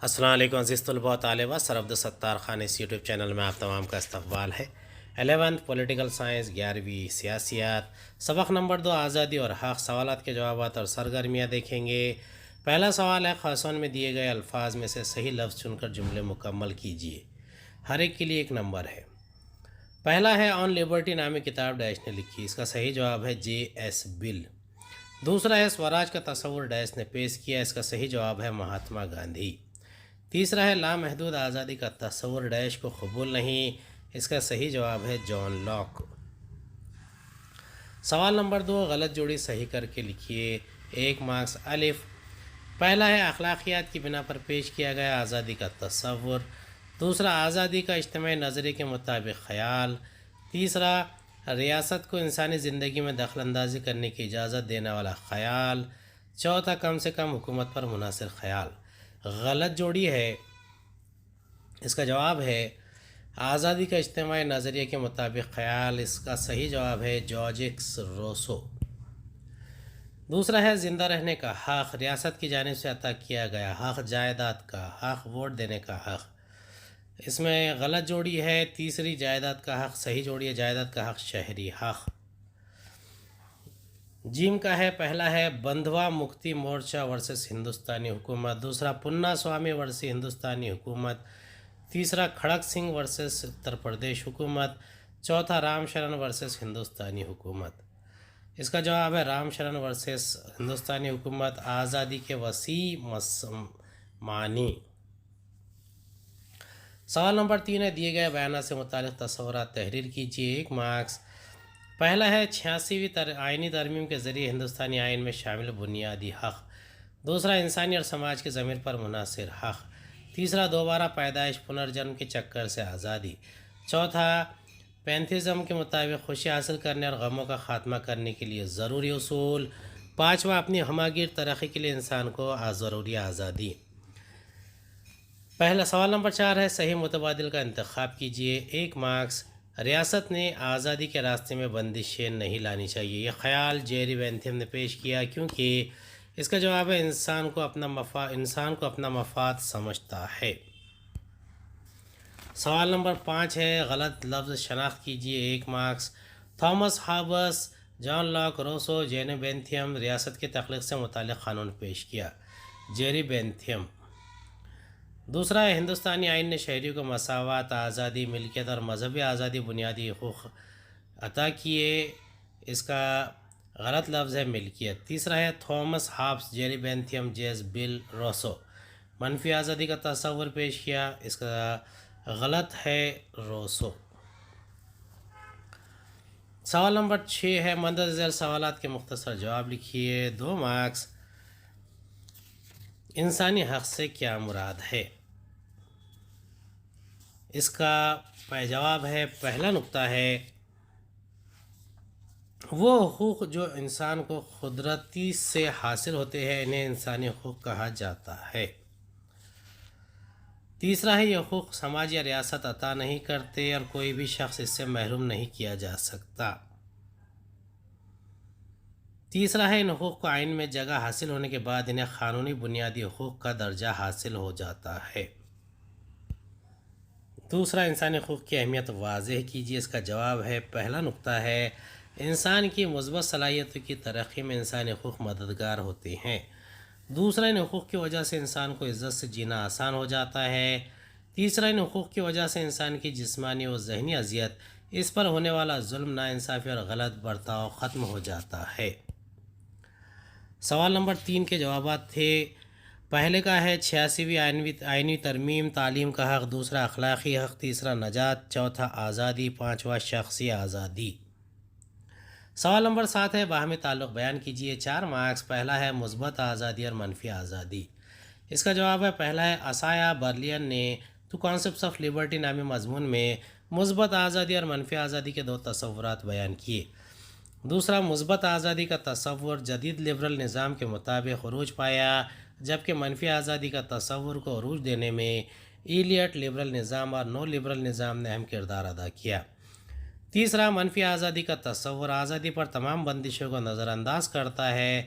السلام علیکم عزیز طلباء و طالبہ، سر عبدالستار خان اس یوٹیوب چینل میں آپ تمام کا استقبال ہے۔ 11th پولیٹیکل سائنس 11ویں سیاسیات، سبق نمبر 2 آزادی اور حق، سوالات کے جوابات اور سرگرمیاں دیکھیں گے۔ پہلا سوال ہے، خاصون میں دیے گئے الفاظ میں سے صحیح لفظ چن کر جملے مکمل کیجیے۔ ہر ایک کے لیے ایک نمبر ہے۔ پہلا ہے، آن لبرٹی نامی کتاب ڈیش نے لکھی، اس کا صحیح جواب ہے جے ایس بل۔ دوسرا ہے، سوراج کا تصور ڈیش نے پیش کیا، اس کا صحیح جواب ہے مہاتما گاندھی۔ تیسرا ہے، لامحدود آزادی کا تصور ڈیش کو قبول نہیں، اس کا صحیح جواب ہے جان لاک۔ سوال نمبر 2، غلط جوڑی صحیح کر کے لکھیے، 1 مارکس۔ الف، پہلا ہے، اخلاقیات کی بنا پر پیش کیا گیا آزادی کا تصور۔ دوسرا، آزادی کا اجتماعی نظریے کے مطابق خیال۔ تیسرا، ریاست کو انسانی زندگی میں دخل اندازی کرنے کی اجازت دینے والا خیال۔ چوتھا، کم سے کم حکومت پر منحصر خیال۔ غلط جوڑی ہے، اس کا جواب ہے آزادی کا اجتماعی نظریے کے مطابق خیال، اس کا صحیح جواب ہے جارجس روسو۔ دوسرا ہے، زندہ رہنے کا حق، ریاست کی جانب سے عطا کیا گیا حق، جائیداد کا حق، ووٹ دینے کا حق۔ اس میں غلط جوڑی ہے، تیسری جائیداد کا حق، صحیح جوڑی ہے جائیداد کا حق شہری حق۔ جیم کا ہے، پہلا ہے، بندھوا مکتی مورچہ ورسس ہندوستانی حکومت۔ دوسرا، پنا سوامی ورسس ہندوستانی حکومت۔ تیسرا، کھڑک سنگھ ورسس اتر پردیش حکومت۔ چوتھا، رام شرن ورسس ہندوستانی حکومت۔ اس کا جواب ہے رام شرن ورسس ہندوستانی حکومت، آزادی کے وسیع معنی۔ سوال نمبر 3 ہے، دیے گئے بیانات سے متعلق تصورات تحریر کیجیے، 1 مارکس۔ پہلا ہے، 86ویں آئینی ترمیم کے ذریعے ہندوستانی آئین میں شامل بنیادی حق۔ دوسرا، انسانی اور سماج کے ضمیر پر منحصر حق۔ تیسرا، دوبارہ پیدائش پنرجنم کے چکر سے آزادی۔ چوتھا، پینتھیزم کے مطابق خوشی حاصل کرنے اور غموں کا خاتمہ کرنے کے لیے ضروری اصول۔ پانچواں، اپنی ہماگیر ترقی کے لیے انسان کو ضروری آزادی۔ پہلا سوال نمبر 4 ہے، صحیح متبادل کا انتخاب کیجیے، 1 مارکس۔ ریاست نے آزادی کے راستے میں بندشیں نہیں لانی چاہیے، یہ خیال جیری بینتھم نے پیش کیا کیونکہ اس کا جواب ہے انسان کو اپنا مفاد سمجھتا ہے۔ سوال نمبر 5 ہے، غلط لفظ شناخت کیجیے، 1 marks. Thomas Hobbes, John Locke, Rousseau, Jerry Bentham ریاست کی تخلیق سے متعلق قانون پیش کیا، جیری بینتھم۔ دوسرا ہے، ہندوستانی آئین نے شہریوں کو مساوات، آزادی، ملکیت اور مذہبی آزادی بنیادی حقوق عطا کیے، اس کا غلط لفظ ہے ملکیت۔ تیسرا ہے، تھامس ہابس، جیری بینتھم، جیز بل، روسو منفی آزادی کا تصور پیش کیا، اس کا غلط ہے روسو۔ سوال نمبر 6 ہے، مندرجہ ذیل سوالات کے مختصر جواب لکھیے، 2 مارکس۔ انسانی حق سے کیا مراد ہے؟ اس کا جواب ہے، پہلا نقطہ ہے، وہ حقوق جو انسان کو قدرتی سے حاصل ہوتے ہیں انہیں انسانی حقوق کہا جاتا ہے۔ تیسرا ہے، یہ حقوق سماج یا ریاست عطا نہیں کرتے اور کوئی بھی شخص اس سے محروم نہیں کیا جا سکتا۔ تیسرا ہے، ان حقوق کو آئین میں جگہ حاصل ہونے کے بعد انہیں قانونی بنیادی حقوق کا درجہ حاصل ہو جاتا ہے۔ دوسرا، انسانی حقوق کی اہمیت واضح کیجیے، اس کا جواب ہے، پہلا نقطہ ہے، انسان کی مثبت صلاحیتوں کی ترقی میں انسانی حقوق مددگار ہوتے ہیں۔ دوسرا، ان حقوق کی وجہ سے انسان کو عزت سے جینا آسان ہو جاتا ہے۔ تیسرا، ان حقوق کی وجہ سے انسان کی جسمانی و ذہنی اذیت، اس پر ہونے والا ظلم، ناانصافی اور غلط برتاؤ ختم ہو جاتا ہے۔ سوال نمبر 3 کے جوابات تھے، پہلے کا ہے 86ویں آئینی ترمیم، تعلیم کا حق، دوسرا اخلاقی حق، تیسرا نجات، چوتھا آزادی، پانچواں شخصی آزادی۔ سوال نمبر 7 ہے، باہمی تعلق بیان کیجیے، 4 مارکس۔ پہلا ہے، مثبت آزادی اور منفی آزادی۔ اس کا جواب ہے، پہلا ہے، اسایا برلین نے ٹو کانسیپٹس آف لبرٹی نامی مضمون میں مثبت آزادی اور منفی آزادی کے 2 تصورات بیان کیے۔ دوسرا، مثبت آزادی کا تصور جدید لبرل نظام کے مطابق عروج پایا، جبکہ منفی آزادی کا تصور کو عروج دینے میں ایلیٹ لبرل نظام اور نو لبرل نظام نے اہم کردار ادا کیا۔ تیسرا، منفی آزادی کا تصور آزادی پر تمام بندشوں کو نظر انداز کرتا ہے،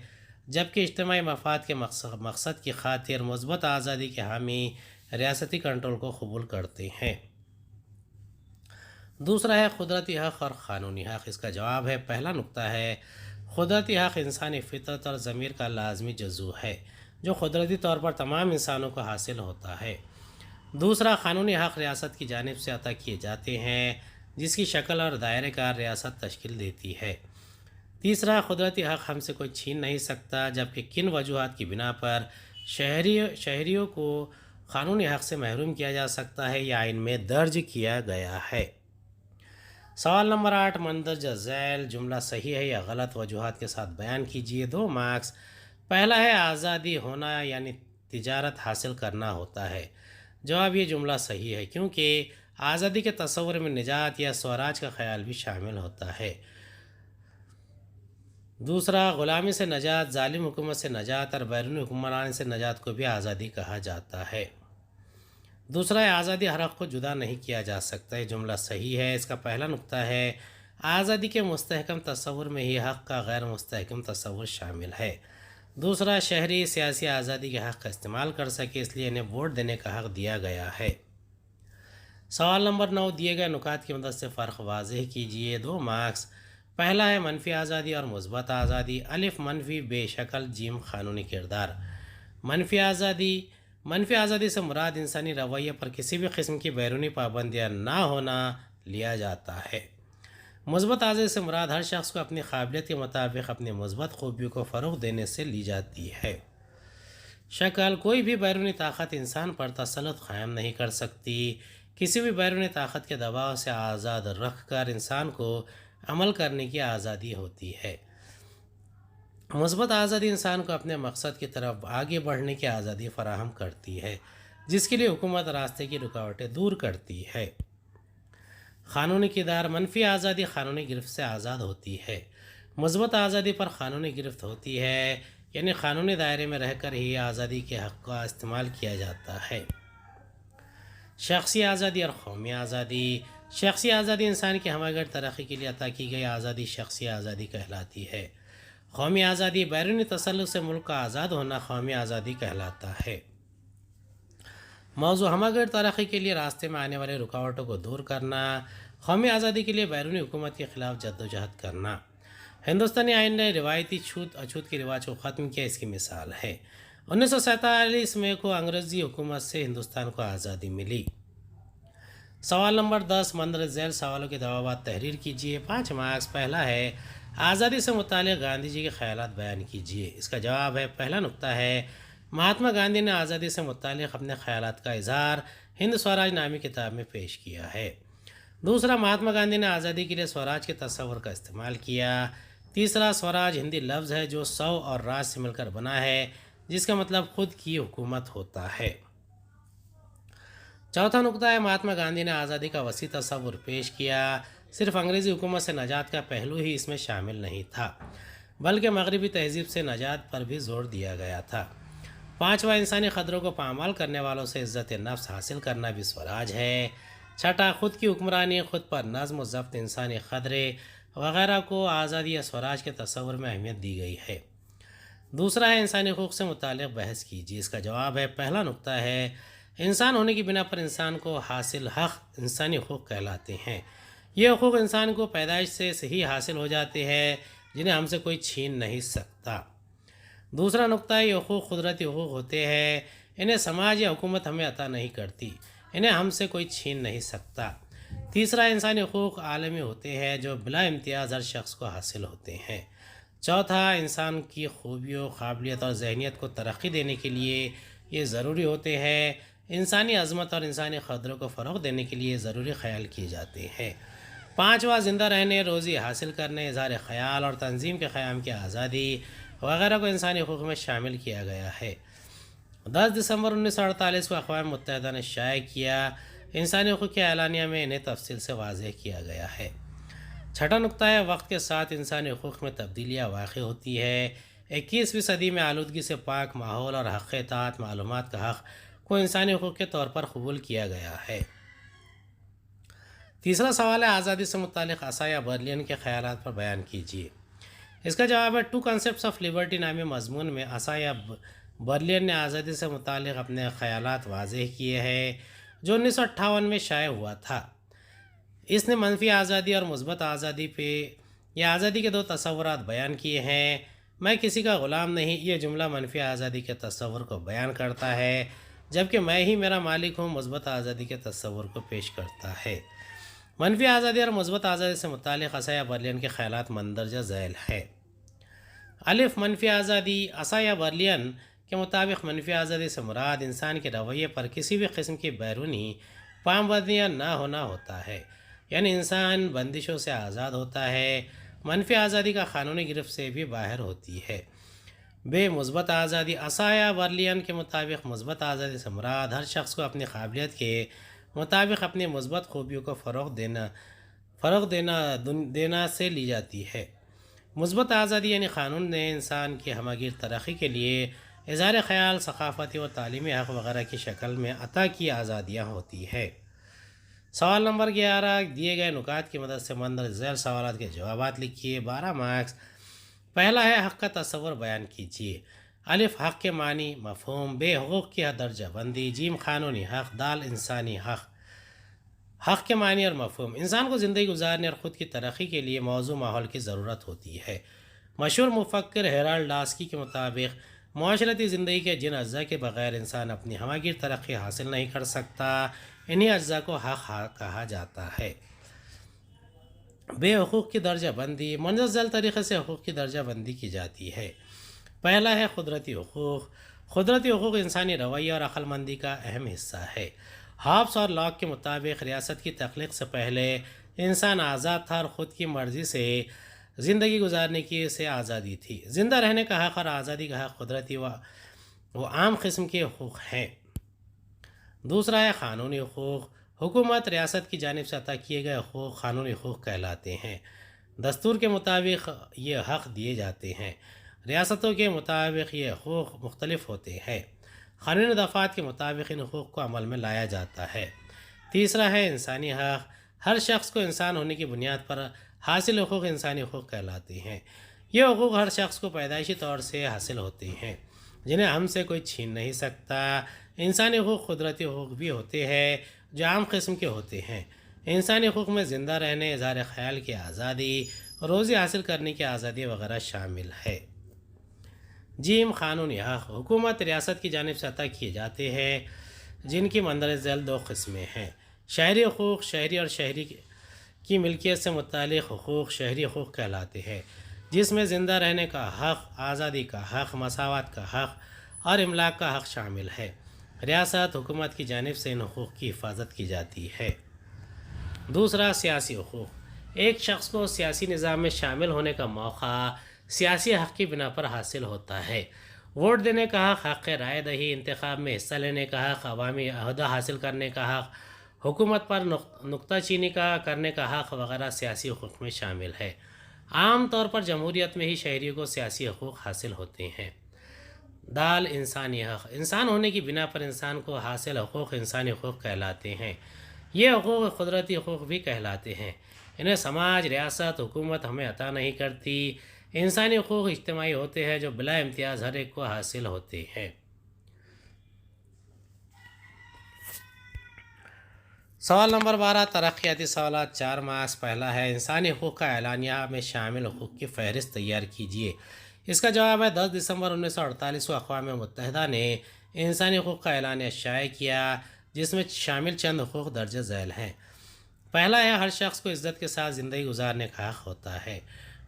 جبکہ اجتماعی مفاد کے مقصد کی خاطر مثبت آزادی کے حامی ریاستی کنٹرول کو قبول کرتے ہیں۔ دوسرا ہے قدرتی حق اور قانونی حق۔ اس کا جواب ہے، پہلا نقطہ ہے قدرتی حق انسانی فطرت اور ضمیر کا لازمی جزو ہے جو قدرتی طور پر تمام انسانوں کو حاصل ہوتا ہے۔ دوسرا، قانونی حق ریاست کی جانب سے عطا کیے جاتے ہیں جس کی شکل اور دائرہ کار ریاست تشکیل دیتی ہے۔ تیسرا، قدرتی حق ہم سے کوئی چھین نہیں سکتا، جبکہ کن وجوہات کی بنا پر شہریوں کو قانونی حق سے محروم کیا جا سکتا ہے یہ آئین میں درج کیا گیا ہے۔ سوال نمبر 8، مندرجہ ذیل جملہ صحیح ہے یا غلط؟ وجوہات کے ساتھ بیان کیجیے۔ 2 مارکس۔ پہلا ہے آزادی ہونا یعنی تجارت حاصل کرنا ہوتا ہے۔ جواب، یہ جملہ صحیح ہے کیونکہ آزادی کے تصور میں نجات یا سوراج کا خیال بھی شامل ہوتا ہے۔ دوسرا، غلامی سے نجات، ظالم حکومت سے نجات اور بیرونی حکمران سے نجات کو بھی آزادی کہا جاتا ہے۔ دوسرا ہے آزادی ہر حق کو جدا نہیں کیا جا سکتا، یہ جملہ صحیح ہے۔ اس کا پہلا نقطہ ہے آزادی کے مستحکم تصور میں ہی حق کا غیر مستحکم تصور شامل ہے۔ دوسرا، شہری سیاسی آزادی کے حق کا استعمال کر سکے اس لیے انہیں ووٹ دینے کا حق دیا گیا ہے۔ سوال نمبر 9، دیے گئے نکات کی مدد سے فرق واضح کیجیے۔ 2 مارکس۔ پہلا ہے منفی آزادی اور مثبت آزادی۔ الف، منفی بے شکل، جیم قانونی کردار۔ منفی آزادی سے مراد انسانی رویے پر کسی بھی قسم کی بیرونی پابندیاں نہ ہونا لیا جاتا ہے۔ مثبت آزادی سے مراد ہر شخص کو اپنی قابلیت کے مطابق اپنی مثبت خوبیوں کو فروغ دینے سے لی جاتی ہے۔ شکل، کوئی بھی بیرونی طاقت انسان پر تسلط قائم نہیں کر سکتی۔ کسی بھی بیرونی طاقت کے دباؤ سے آزاد رکھ کر انسان کو عمل کرنے کی آزادی ہوتی ہے۔ مثبت آزادی انسان کو اپنے مقصد کی طرف آگے بڑھنے کی آزادی فراہم کرتی ہے جس کے لیے حکومت راستے کی رکاوٹیں دور کرتی ہے۔ قانونی کردار، منفی آزادی قانونی گرفت سے آزاد ہوتی ہے۔ مثبت آزادی پر قانونی گرفت ہوتی ہے، یعنی قانونی دائرے میں رہ کر ہی آزادی کے حق کا استعمال کیا جاتا ہے۔ شخصی آزادی اور قومی آزادی، شخصی آزادی انسان کی ہمہ ترقی کے لیے عطا کی گئی آزادی شخصی آزادی کہلاتی ہے۔ قومی آزادی، بیرونی تسلط سے ملک کا آزاد ہونا قومی آزادی کہلاتا ہے۔ موضوع، ہمہ ترقی کے لیے راستے میں آنے والے رکاوٹوں کو دور کرنا، قومی آزادی کے لیے بیرونی حکومت کے خلاف جدوجہد کرنا۔ ہندوستانی آئین نے روایتی چھوت اچھوت کے رواج کو ختم کیا، اس کی مثال ہے 1947 میں کو انگریزی حکومت سے ہندوستان کو آزادی ملی۔ سوال نمبر 10، مندرجہ ذیل سوالوں کے جوابات تحریر کیجیے۔ 5 مارکس۔ پہلا ہے آزادی سے متعلق گاندھی جی کے خیالات بیان کیجیے۔ اس کا جواب ہے، پہلا نقطہ ہے مہاتما گاندھی نے آزادی سے متعلق اپنے خیالات کا اظہار ہند سوراج نامی کتاب میں پیش کیا ہے۔ دوسرا، مہاتما گاندھی نے آزادی کے لیے سوراج کے تصور کا استعمال کیا۔ تیسرا، سوراج ہندی لفظ ہے جو سو اور راج سے مل کر بنا ہے جس کا مطلب خود کی حکومت ہوتا ہے۔ چوتھا نقطہ ہے مہاتما گاندھی نے آزادی کا وسیع تصور پیش کیا، صرف انگریزی حکومت سے نجات کا پہلو ہی اس میں شامل نہیں تھا بلکہ مغربی تہذیب سے نجات پر بھی زور دیا گیا تھا۔ پانچواں، انسانی قدروں کو پامال کرنے والوں سے عزت نفس حاصل کرنا بھی سوراج ہے۔ چھٹا، خود کی حکمرانی، خود پر نظم و ضبط، انسانی قدرے وغیرہ کو آزادی یا سوراج کے تصور میں اہمیت دی گئی ہے۔ دوسرا ہے انسانی حقوق سے متعلق بحث کیجیے۔ اس کا جواب ہے، پہلا نقطہ ہے انسان ہونے کی بنا پر انسان کو حاصل حق انسانی حقوق کہلاتے ہیں۔ یہ حقوق انسان کو پیدائش سے ہی حاصل ہو جاتے ہیں جنہیں ہم سے کوئی چھین نہیں سکتا۔ دوسرا نقطہ ہے یہ حقوق قدرتی حقوق ہوتے ہیں، انہیں سماج یا حکومت ہمیں عطا نہیں کرتی، انہیں ہم سے کوئی چھین نہیں سکتا۔ تیسرا، انسانی حقوق عالمی ہوتے ہیں جو بلا امتیاز ہر شخص کو حاصل ہوتے ہیں۔ چوتھا، انسان کی خوبیوں، قابلیت اور ذہنیت کو ترقی دینے کے لیے یہ ضروری ہوتے ہیں۔ انسانی عظمت اور انسانی قدروں کو فروغ دینے کے لیے ضروری خیال کیے جاتے ہیں۔ پانچواں، زندہ رہنے، روزی حاصل کرنے، اظہار خیال اور تنظیم کے قیام کی آزادی وغیرہ کو انسانی حقوق میں شامل کیا گیا ہے۔ 10 دسمبر 1948 کو اقوام متحدہ نے شائع کیا انسانی حقوق کے اعلانیہ میں انہیں تفصیل سے واضح کیا گیا ہے۔ چھٹا نقطہ ہے وقت کے ساتھ انسانی حقوق میں تبدیلیاں واقع ہوتی ہے۔ 21ویں صدی میں آلودگی سے پاک ماحول اور حق اطاعت معلومات کا حق کو انسانی حقوق کے طور پر قبول کیا گیا ہے۔ تیسرا سوال ہے آزادی سے متعلق عصا یا برلین کے خیالات پر بیان کیجیے۔ اس کا جواب ہے ٹو کنسیپٹس آف لبرٹی نامی مضمون میں اسایا برلین نے آزادی سے متعلق اپنے خیالات واضح کیے ہیں جو 1958 میں شائع ہوا تھا۔ اس نے منفی آزادی اور مثبت آزادی پہ یہ آزادی کے دو تصورات بیان کیے ہیں۔ میں کسی کا غلام نہیں، یہ جملہ منفی آزادی کے تصور کو بیان کرتا ہے، جبکہ میں ہی میرا مالک ہوں مثبت آزادی کے تصور کو پیش کرتا ہے۔ منفی آزادی اور مثبت آزادی سے متعلق اسایا برلین کے خیالات مندرجہ ذیل ہے۔ الف منفی آزادی۔ اسایا برلین کے مطابق منفی آزادی سے مراد انسان کے رویے پر کسی بھی قسم کی بیرونی پابندیاں نہ ہونا ہوتا ہے، یعنی انسان بندشوں سے آزاد ہوتا ہے۔ منفی آزادی کا قانونی گرفت سے بھی باہر ہوتی ہے۔ بے مثبت آزادی۔ اسایا برلین کے مطابق مثبت آزادی سے مراد ہر شخص کو اپنی قابلیت کے مطابق اپنی مثبت خوبیوں کو فروغ دینا سے لی جاتی ہے۔ مثبت آزادی یعنی قانون نے انسان کی ہمہ گیر ترقی کے لیے اظہار خیال، ثقافتی و تعلیمی حق وغیرہ کی شکل میں عطا کی آزادیاں ہوتی ہے۔ سوال نمبر 11، دیے گئے نکات کی مدد سے مندرجہ ذیل سوالات کے جوابات لکھیے۔ 12 مارکس۔ پہلا ہے حق کا تصور بیان کیجیے۔ الف حق کے معنی مفہوم، بے حقوق کی درجہ بندی، جیم قانونی حق، دال انسانی حق۔ حق کے معنی اور مفہوم۔ انسان کو زندگی گزارنے اور خود کی ترقی کے لیے موزوں ماحول کی ضرورت ہوتی ہے۔ مشہور مفکر ہیرالڈ ڈاسکی کے مطابق معاشرتی زندگی کے جن اجزاء کے بغیر انسان اپنی ہمہ گیر ترقی حاصل نہیں کر سکتا، انہی اجزاء کو حق کہا جاتا ہے۔ بے حقوق کی درجہ بندی۔ مندرجہ ذیل طریقے سے حقوق کی درجہ بندی کی جاتی ہے۔ پہلا ہے قدرتی حقوق۔ قدرتی حقوق انسانی رویہ اور عقل مندی کا اہم حصہ ہے۔ ہابس اور لاک کے مطابق ریاست کی تخلیق سے پہلے انسان آزاد تھا اور خود کی مرضی سے زندگی گزارنے کی سے آزادی تھی۔ زندہ رہنے کا حق اور آزادی کا حق قدرتی و عام قسم کے حقوق ہیں۔ دوسرا ہے قانونی حقوق۔ حکومت ریاست کی جانب سے عطا کیے گئے حقوق قانونی حقوق کہلاتے ہیں۔ دستور کے مطابق یہ حق دیے جاتے ہیں۔ ریاستوں کے مطابق یہ حقوق مختلف ہوتے ہیں۔ قانونی دفعات کے مطابق ان حقوق کو عمل میں لایا جاتا ہے۔ تیسرا ہے انسانی حق۔ ہر شخص کو انسان ہونے کی بنیاد پر حاصل حقوق انسانی حقوق کہلاتے ہیں۔ یہ حقوق ہر شخص کو پیدائشی طور سے حاصل ہوتے ہیں، جنہیں ہم سے کوئی چھین نہیں سکتا۔ انسانی حقوق قدرتی حقوق بھی ہوتے ہیں جو عام قسم کے ہوتے ہیں۔ انسانی حقوق میں زندہ رہنے، اظہار خیال کی آزادی، روزی حاصل کرنے کی آزادی وغیرہ شامل ہے۔ جیم قانونی حق۔ حکومت ریاست کی جانب سے عطا کیے جاتے ہیں، جن کی مندرجہ ذیل دو قسمیں ہیں۔ شہری حقوق۔ شہری اور شہری کی ملکیت سے متعلق حقوق شہری حقوق کہلاتے ہیں، جس میں زندہ رہنے کا حق، آزادی کا حق، مساوات کا حق اور املاک کا حق شامل ہے۔ ریاست حکومت کی جانب سے ان حقوق کی حفاظت کی جاتی ہے۔ دوسرا سیاسی حقوق۔ ایک شخص کو سیاسی نظام میں شامل ہونے کا موقع سیاسی حق کی بنا پر حاصل ہوتا ہے۔ ووٹ دینے کا حق، حق رائے دہی، انتخاب میں حصہ لینے کا حق، عوامی عہدہ حاصل کرنے کا حق، حکومت پر نکتہ چینی کرنے کا حق وغیرہ سیاسی حقوق میں شامل ہے۔ عام طور پر جمہوریت میں ہی شہریوں کو سیاسی حقوق حاصل ہوتے ہیں۔ دال انسانی حق۔ انسان ہونے کی بنا پر انسان کو حاصل حقوق انسانی حقوق کہلاتے ہیں۔ یہ حقوق قدرتی حقوق بھی کہلاتے ہیں۔ انہیں سماج، ریاست، حکومت ہمیں عطا نہیں کرتی۔ انسانی حقوق اجتماعی ہوتے ہیں جو بلا امتیاز ہر ایک کو حاصل ہوتے ہیں۔ سوال نمبر 12، ترقیاتی سوالات 4 مارکس۔ پہلا ہے انسانی حقوق کا اعلانیہ میں شامل حقوق کی فہرست تیار کیجیے۔ اس کا جواب ہے 10 دسمبر 1948 کو اقوام متحدہ نے انسانی حقوق کا اعلانیہ شائع کیا، جس میں شامل چند حقوق درج ذیل ہیں۔ پہلا ہے ہر شخص کو عزت کے ساتھ زندگی گزارنے کا حق ہوتا ہے۔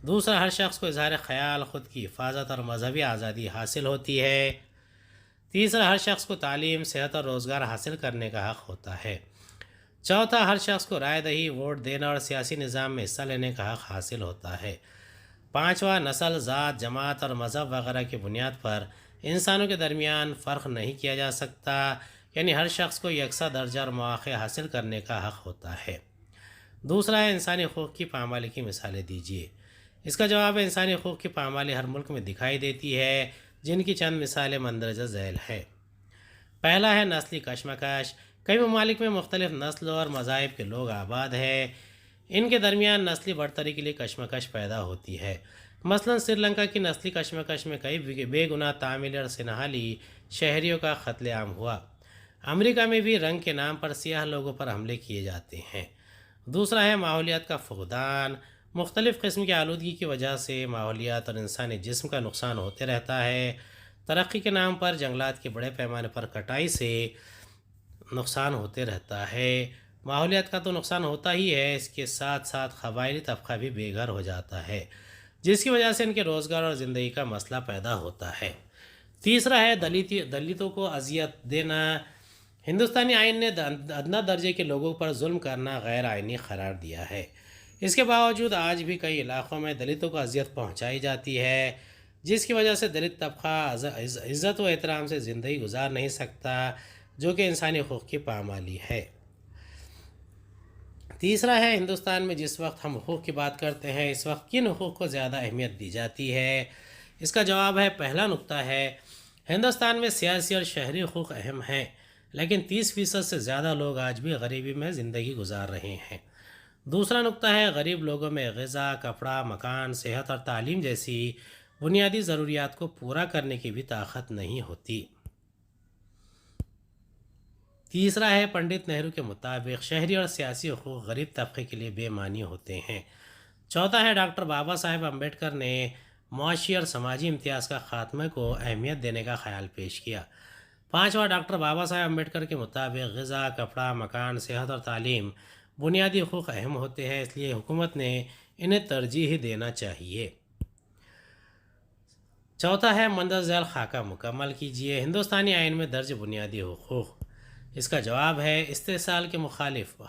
دوسرا، ہر شخص کو اظہار خیال، خود کی حفاظت اور مذہبی آزادی حاصل ہوتی ہے۔ تیسرا، ہر شخص کو تعلیم، صحت اور روزگار حاصل کرنے کا حق ہوتا ہے۔ چوتھا، ہر شخص کو رائے دہی، ووٹ دینا اور سیاسی نظام میں حصہ لینے کا حق حاصل ہوتا ہے۔ پانچواں، نسل، ذات، جماعت اور مذہب وغیرہ کی بنیاد پر انسانوں کے درمیان فرق نہیں کیا جا سکتا، یعنی ہر شخص کو یکساں درجہ اور مواقع حاصل کرنے کا حق ہوتا ہے۔ دوسرا ہے انسانی حقوق کی پامالی کی مثالیں دیجیے۔ اس کا جواب ہے انسانی حقوق کی پامالی ہر ملک میں دکھائی دیتی ہے، جن کی چند مثالیں مندرجہ ذیل ہیں۔ پہلا ہے نسلی کشمکش۔ کئی ممالک میں مختلف نسلوں اور مذاہب کے لوگ آباد ہیں۔ ان کے درمیان نسلی برتری کے لیے کشمکش پیدا ہوتی ہے۔ مثلاً سری لنکا کی نسلی کشمکش میں کئی بے گناہ تامل اور سنہالی شہریوں کا قتل عام ہوا۔ امریکہ میں بھی رنگ کے نام پر سیاہ لوگوں پر حملے کیے جاتے ہیں۔ دوسرا ہے ماحولیات کا فقدان۔ مختلف قسم کی آلودگی کی وجہ سے ماحولیات اور انسانی جسم کا نقصان ہوتے رہتا ہے۔ ترقی کے نام پر جنگلات کے بڑے پیمانے پر کٹائی سے نقصان ہوتے رہتا ہے۔ ماحولیات کا تو نقصان ہوتا ہی ہے، اس کے ساتھ ساتھ قبائلی طبقہ بھی بے گھر ہو جاتا ہے، جس کی وجہ سے ان کے روزگار اور زندگی کا مسئلہ پیدا ہوتا ہے۔ تیسرا ہے دلتوں کو اذیت دینا۔ ہندوستانی آئین نے ادنا درجے کے لوگوں پر ظلم کرنا غیر آئینی قرار دیا ہے۔ اس کے باوجود آج بھی کئی علاقوں میں دلتوں کو اذیت پہنچائی جاتی ہے، جس کی وجہ سے دلت طبقہ عزت و احترام سے زندگی گزار نہیں سکتا، جو کہ انسانی حقوق کی پامالی ہے۔ تیسرا ہے ہندوستان میں جس وقت ہم حقوق کی بات کرتے ہیں، اس وقت کن حقوق کو زیادہ اہمیت دی جاتی ہے؟ اس کا جواب ہے، پہلا نقطہ ہے ہندوستان میں سیاسی اور شہری حقوق اہم ہیں، لیکن 30% سے زیادہ لوگ آج بھی غریبی میں زندگی گزار رہے ہیں۔ دوسرا نقطہ ہے غریب لوگوں میں غذا، کپڑا، مکان، صحت اور تعلیم جیسی بنیادی ضروریات کو پورا کرنے کی بھی طاقت نہیں ہوتی۔ تیسرا ہے پنڈت نہرو کے مطابق شہری اور سیاسی حقوق غریب طبقے کے لیے بے معنی ہوتے ہیں۔ چوتھا ہے ڈاکٹر بابا صاحب امبیڈکر نے معاشی اور سماجی امتیاز کا خاتمے کو اہمیت دینے کا خیال پیش کیا۔ پانچواں ڈاکٹر بابا صاحب امبیڈکر کے مطابق غذا، کپڑا، مکان، صحت اور تعلیم بنیادی حقوق اہم ہوتے ہیں، اس لیے حکومت نے انہیں ترجیح دینا چاہیے۔ چوتھا ہے مندرجہ ذیل خاکہ مکمل کیجیے۔ ہندوستانی آئین میں درج بنیادی حقوق۔ اس کا جواب ہے استحصال کے مخالف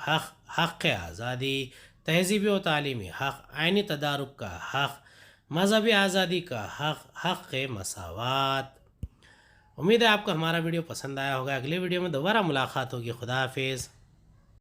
حق آزادی، تہذیبی و تعلیمی حق، آئینی تدارک کا حق، مذہبی آزادی کا حق مساوات۔ امید ہے آپ کو ہمارا ویڈیو پسند آیا ہوگا۔ اگلے ویڈیو میں دوبارہ ملاقات ہوگی۔ خدا حافظ۔